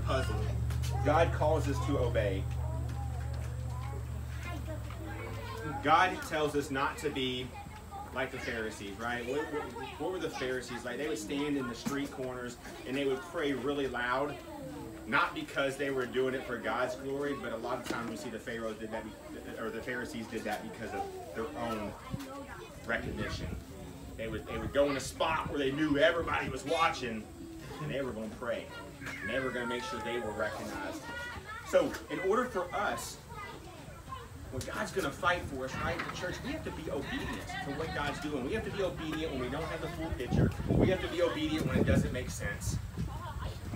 puzzle. God calls us to obey. God tells us not to be like the Pharisees, right? What were the Pharisees like? They would stand in the street corners and they would pray really loud, not because they were doing it for God's glory, but a lot of times we see the Pharaohs did that, or the Pharisees did that because of their own recognition. They would go in a spot where they knew everybody was watching, and they were going to pray, and they were going to make sure they were recognized. So, in order for us, when God's going to fight for us, right, the church, we have to be obedient to what God's doing. We have to be obedient when we don't have the full picture. We have to be obedient when it doesn't make sense.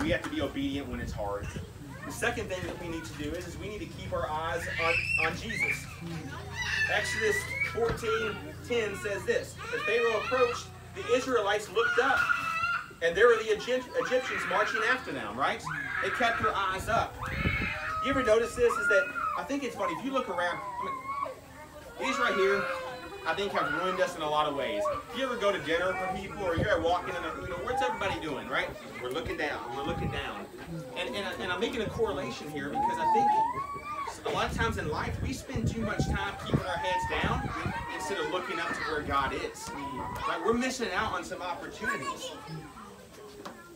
We have to be obedient when it's hard. The second thing that we need to do is we need to keep our eyes on Jesus. Exodus 14:10 says this: as Pharaoh approached, the Israelites looked up, and there were the Egyptians marching after them, right? They kept their eyes up. You ever notice this? Is that I think it's funny. If you look around, these right here, I think have ruined us in a lot of ways. If you ever go to dinner for people, or you're walking in what's everybody doing, right? We're looking down. We're looking down. And I'm making a correlation here because I think a lot of times in life we spend too much time keeping our heads down instead of looking up to where God is. Right? We're missing out on some opportunities.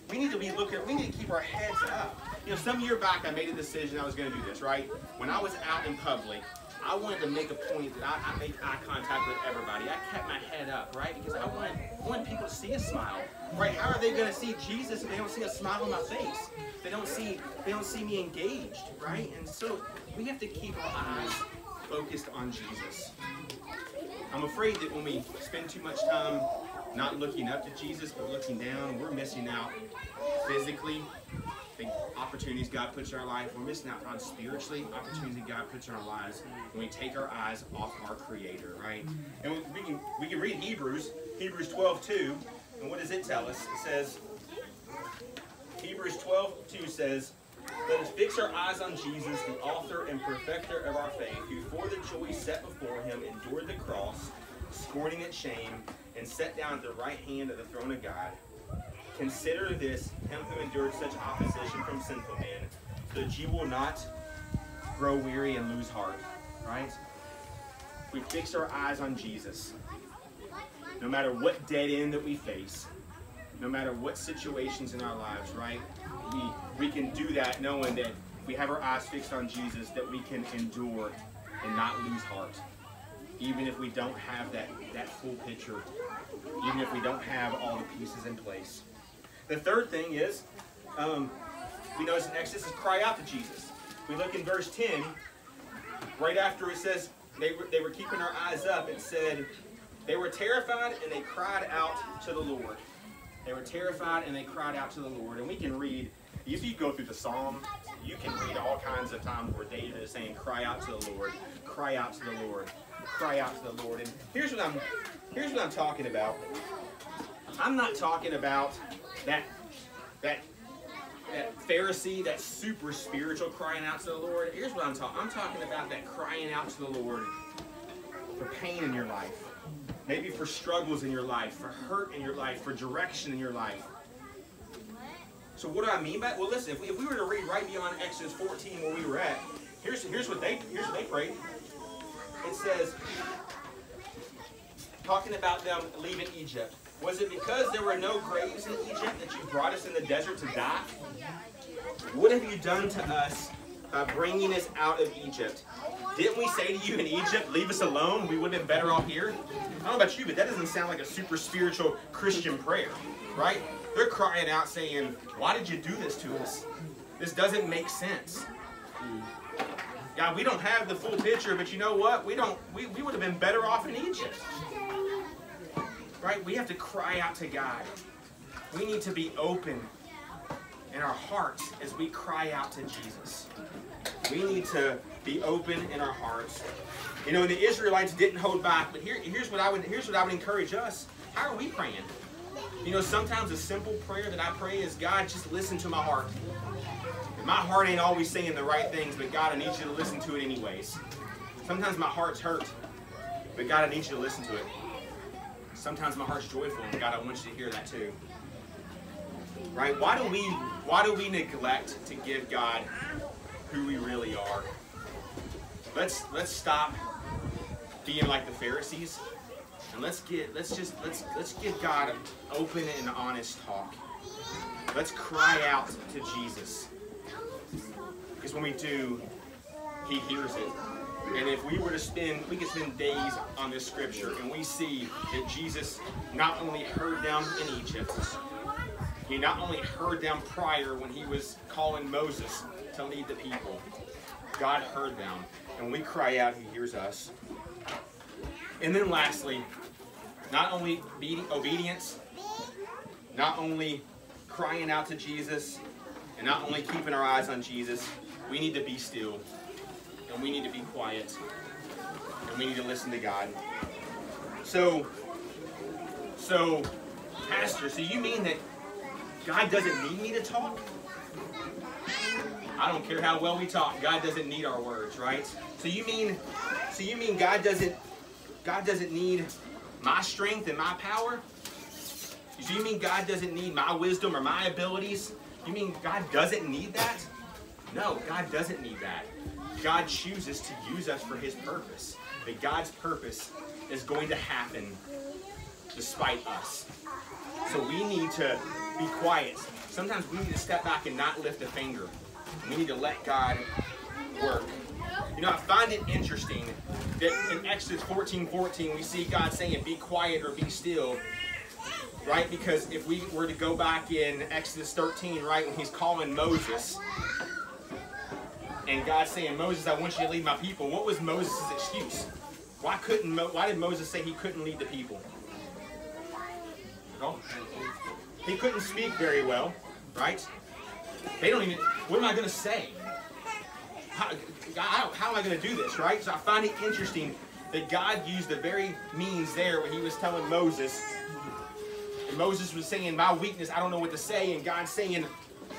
We need to be looking. We need to keep our heads up. You know, some year back I made a decision I was going to do this, right? When I was out in public, I wanted to make a point that I make eye contact with everybody. I kept my head up, right? Because I want people to see a smile, right? How are they going to see Jesus if they don't see a smile on my face? They don't see me engaged, right? And so we have to keep our eyes focused on Jesus. I'm afraid that when we spend too much time not looking up to Jesus but looking down, we're missing out physically. The opportunities God puts in our life. We're missing out on spiritually opportunities God puts in our lives when we take our eyes off our Creator, right? And we can read Hebrews 12:2, and what does it tell us? It says, Hebrews 12:2 says, let us fix our eyes on Jesus, the author and perfecter of our faith, who for the joy set before him endured the cross, scorning its shame, and sat down at the right hand of the throne of God. Consider this, him who endured such opposition from sinful men, so that you will not grow weary and lose heart, right? We fix our eyes on Jesus. No matter what dead end that we face, no matter what situations in our lives, right? We can do that knowing that if we have our eyes fixed on Jesus, that we can endure and not lose heart. Even if we don't have that full picture, even if we don't have all the pieces in place. The third thing is, we notice in Exodus is cry out to Jesus. We look in verse 10, right after it says they were keeping their eyes up, it said, they were terrified and they cried out to the Lord. They were terrified and they cried out to the Lord. And we can read, if you go through the Psalm, you can read all kinds of times where David is saying, cry out to the Lord, cry out to the Lord, cry out to the Lord. And here's what I'm talking about. I'm not talking about that Pharisee, that super spiritual crying out to the Lord. Here's what I'm talking. I'm talking about that crying out to the Lord for pain in your life, maybe for struggles in your life, for hurt in your life, for direction in your life. So what do I mean by it? Well, listen, if we were to read right beyond Exodus 14 where we were at, here's what they prayed. It says, talking about them leaving Egypt. Was it because there were no graves in Egypt that you brought us in the desert to die? What have you done to us by bringing us out of Egypt? Didn't we say to you in Egypt, leave us alone? We would have been better off here? I don't know about you, but that doesn't sound like a super spiritual Christian prayer, right? They're crying out saying, why did you do this to us? This doesn't make sense. God, we don't have the full picture, but you know what? We would have been better off in Egypt. Right? We have to cry out to God. We need to be open in our hearts as we cry out to Jesus. We need to be open in our hearts. You know, the Israelites didn't hold back, but here's what I would encourage us. How are we praying? You know, sometimes a simple prayer that I pray is, God, just listen to my heart. And my heart ain't always saying the right things, but God, I need you to listen to it anyways. Sometimes my heart's hurt, but God, I need you to listen to it. Sometimes my heart's joyful, and God, I want you to hear that too. Right? Why do Why do we neglect to give God who we really are? Let's stop being like the Pharisees, and let's give God an open and honest talk. Let's cry out to Jesus, because when we do, He hears it. And if we were to we could spend days on this scripture, and we see that Jesus not only heard them in Egypt, He not only heard them prior when He was calling Moses to lead the people. God heard them. And when we cry out, He hears us. And then lastly, not only obedience, not only crying out to Jesus, and not only keeping our eyes on Jesus, we need to be still. And we need to be quiet. And we need to listen to God. So Pastor, so you mean that God doesn't need me to talk? I don't care how well we talk. God doesn't need our words, right? So you mean God doesn't need my strength and my power? So you mean God doesn't need my wisdom or my abilities? You mean God doesn't need that? No, God doesn't need that. God chooses to use us for His purpose. But God's purpose is going to happen despite us. So we need to be quiet. Sometimes we need to step back and not lift a finger. We need to let God work. You know, I find it interesting that in Exodus 14:14 we see God saying, be quiet or be still. Right? Because if we were to go back in Exodus 13, right, when He's calling Moses, and God's saying, Moses, I want you to lead my people. What was Moses' excuse? Why did Moses say he couldn't lead the people? No? He couldn't speak very well, right? They don't even, what am I going to say? How am I going to do this, right? So I find it interesting that God used the very means there when He was telling Moses, and Moses was saying, my weakness, I don't know what to say, and God's saying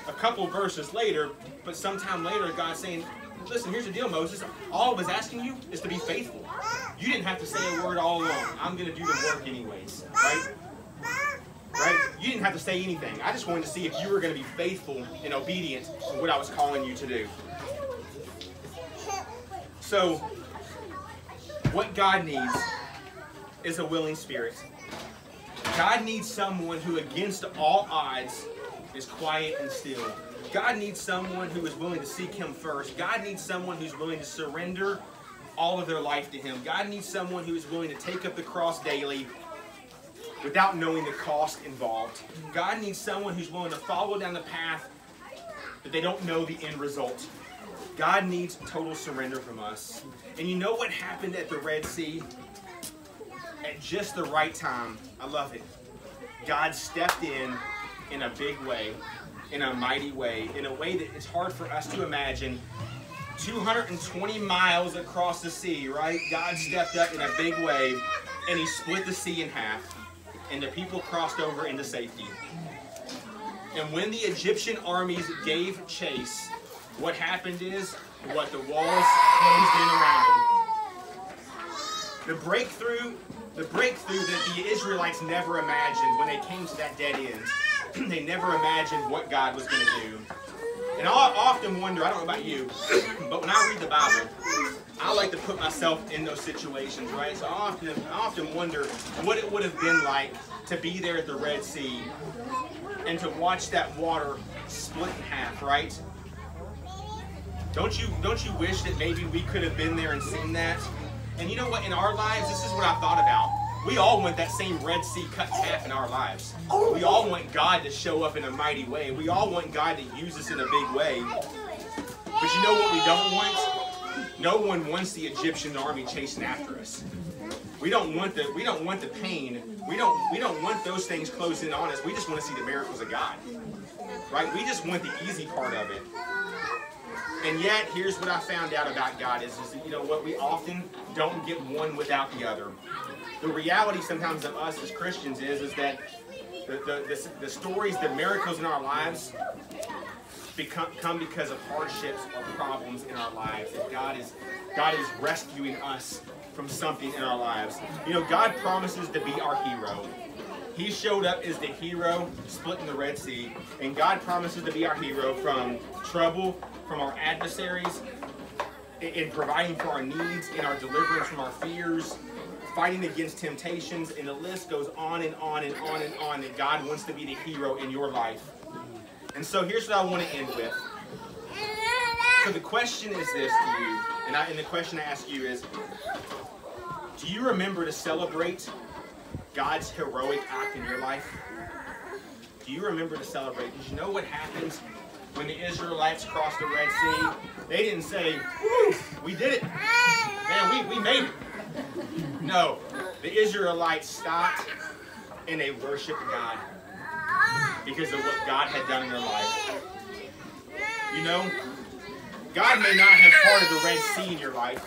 a couple verses later, but sometime later, God's saying, listen, here's the deal, Moses. All I was asking you is to be faithful. You didn't have to say a word all along. I'm going to do the work anyways, right? Right? You didn't have to say anything. I just wanted to see if you were going to be faithful and obedient to what I was calling you to do. So, what God needs is a willing spirit. God needs someone who, against all odds, is quiet and still. God needs someone who is willing to seek Him first. God needs someone who's willing to surrender all of their life to Him. God needs someone who is willing to take up the cross daily without knowing the cost involved. God needs someone who's willing to follow down the path but they don't know the end result. God needs total surrender from us. And you know what happened at the Red Sea? At just the right time. I love it. God stepped in a big way, in a mighty way, in a way that it's hard for us to imagine. 220 miles across the sea, right? God stepped up in a big way, and He split the sea in half, and the people crossed over into safety. And when the Egyptian armies gave chase, what happened is, the walls closed in around them. The breakthrough that the Israelites never imagined when they came to that dead end. They never imagined what God was going to do. And I often wonder, I don't know about you, but when I read the Bible, I like to put myself in those situations, right? So I often wonder what it would have been like to be there at the Red Sea and to watch that water split in half, right? Don't you wish that maybe we could have been there and seen that? And you know what? In our lives, this is what I thought about. We all want that same Red Sea cut in half in our lives. We all want God to show up in a mighty way. We all want God to use us in a big way. But you know what we don't want? No one wants the Egyptian army chasing after us. We don't want the pain. We don't want those things closing in on us. We just want to see the miracles of God. Right? We just want the easy part of it. And yet, here's what I found out about God is that, you know what, we often don't get one without the other. The reality sometimes of us as Christians is that the stories, the miracles in our lives come because of hardships or problems in our lives. That God is rescuing us from something in our lives. You know, God promises to be our hero. He showed up as the hero, splitting the Red Sea. And God promises to be our hero from trouble, from our adversaries, in providing for our needs, in our deliverance from our fears, fighting against temptations, and the list goes on and on and on and on, that God wants to be the hero in your life. And so here's what I want to end with. So the question is this to you, and the question I ask you is, do you remember to celebrate God's heroic act in your life? Do you remember to celebrate? Did you know what happens when the Israelites crossed the Red Sea? They didn't say, woo, we did it. Man, we made it. No, the Israelites stopped and they worshiped God because of what God had done in their life. You know, God may not have parted the Red Sea in your life,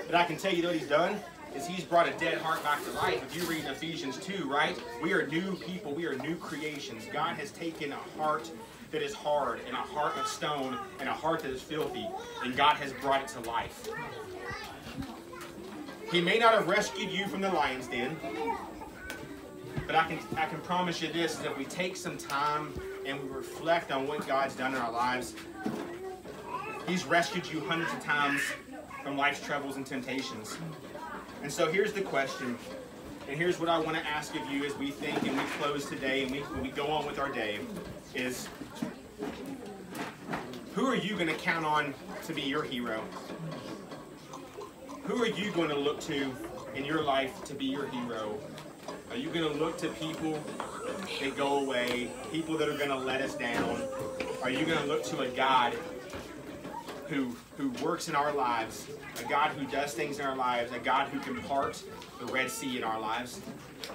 but I can tell you what He's done is He's brought a dead heart back to life. If you read in Ephesians 2, right? We are new people. We are new creations. God has taken a heart that is hard and a heart of stone and a heart that is filthy, and God has brought it to life. He may not have rescued you from the lion's den, but I can promise you this, is if we take some time and we reflect on what God's done in our lives, He's rescued you hundreds of times from life's troubles and temptations. And so here's the question, and here's what I want to ask of you as we think and we close today and we go on with our day, is who are you going to count on to be your hero? Who are you going to look to in your life to be your hero? Are you going to look to people that go away, people that are going to let us down? Are you going to look to a God who works in our lives, a God who does things in our lives, a God who can part the Red Sea in our lives?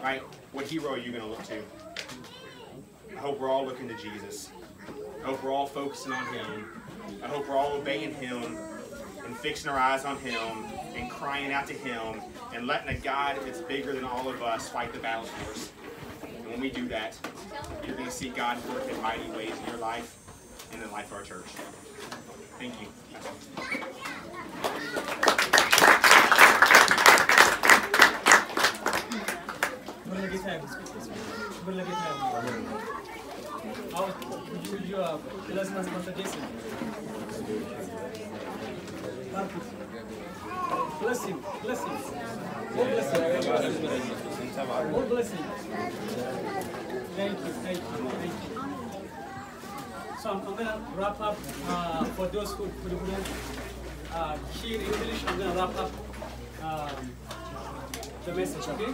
Right? What hero are you going to look to? I hope we're all looking to Jesus. I hope we're all focusing on Him. I hope we're all obeying Him and fixing our eyes on Him and crying out to Him and letting a God that's bigger than all of us fight the battles for us. And when we do that, you're going to see God work in mighty ways in your life and in the life of our church. Thank you. Bless him. Bless him. God bless him. God bless him. Thank you. Thank you. Thank you. So I'm going to wrap up for those who couldn't hear English. I'm going to wrap up the message, okay?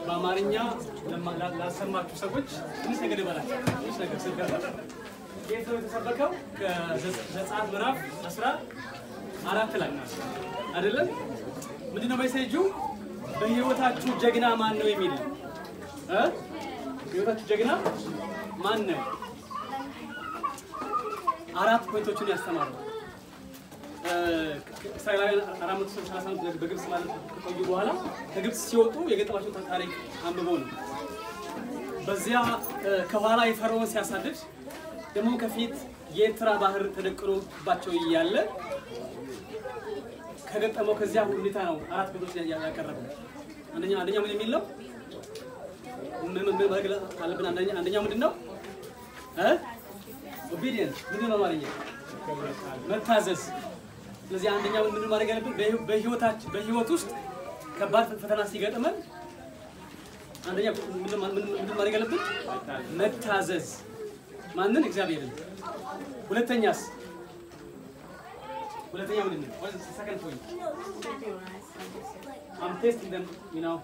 በአማርኛ ላሰማችሁ ሰዎች ትንሽ ነገር ይበላችሁ ትንሽ ነገር ስልከታ ጌታ የተሰበከው ከዘጸአት ምዕራፍ 14 ላይ አይደለም ምንድነው ሜሴጁ በህይወታችሁ ጀግና ማን ነው የሚል በህይወታችሁ ጀግና ማን ነው አራት ፖይንቶችን ያስተማረው እስራኤላውያን 435 በግብጽ ማለት ከቆዩ በኋላ ከግብጽ ሲወጡ የገጠማቸው ታሪክ አንብበው ነው በዚያ ከኋላ የፈርዖን ሲያሳድድ ደግሞ ከፊት የኤርትራ ባህር ተደቅኖባቸው ይያለ ከገጠመው ከዚያ ሁኔታ ነው አራት ፖይንቶች ያቀረበው አንደኛው ምን የሚል ነው ምን ማድረግ አለብን አንደኛው ምንድነው obedience ምንድነው ማለት ነው መታዘዝ ስለዚህ አንደኛው ምን ማድረግ አለብን በህይወት ውስጥ ከባድ ፈተና ሲገጥመን አንደኛው ምን ማድረግ አለብን መታዘዝ ማንን እግዚአብሔርን ሁለተኛው ምንድነው what is the second point I'm testing them you know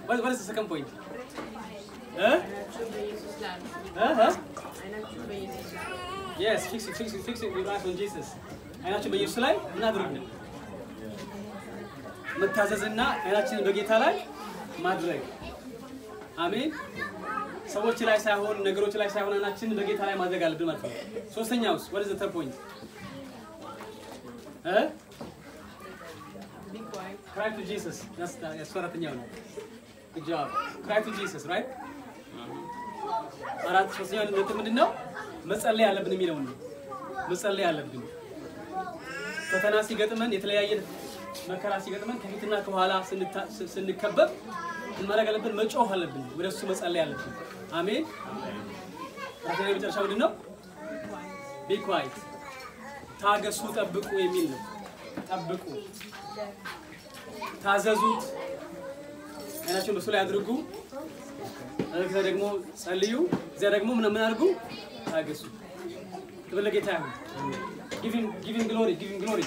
what is the second point yes fix it with eyes on Jesus አይናችን በኢየሱስ ላይ ምን አድርጉ መታዘዝና አይናችንን በጌታ ላይ ማድረግ አሜን ሰዎች ላይ ሳይሆን ነገሮች ላይ ሳይሆን አይናችንን በጌታ ላይ ማድረግ አለብን ማለት ነው ሶስተኛውስ what is the third point cry to Jesus that's አራተኛው ነው good job cry to Jesus right አራት ሶስተኛው ምንድነው መጸለይ አለብን የሚለው ነው መጸለይ አለብን ፈተና ሲገጥመን የተለያየ መከራ ሲገጥመን ከፊትና ከኋላ ስንከበብ እንማረግ አለብን መጮህ አለብን ወደሱ መጸለይ አለብን አሜን አሁን የመጨረሻው ምንድነው be quiet ታገሱ ጠብቁ የሚል ነው ጠብቁ ታዘዙት አይናችሁን በሱ ላይ አድርጉ እዛ ደግሞ ጸልዩ እዛ ደግሞ ምን አድርጉ ታገሱ ተበለጌታ give him glory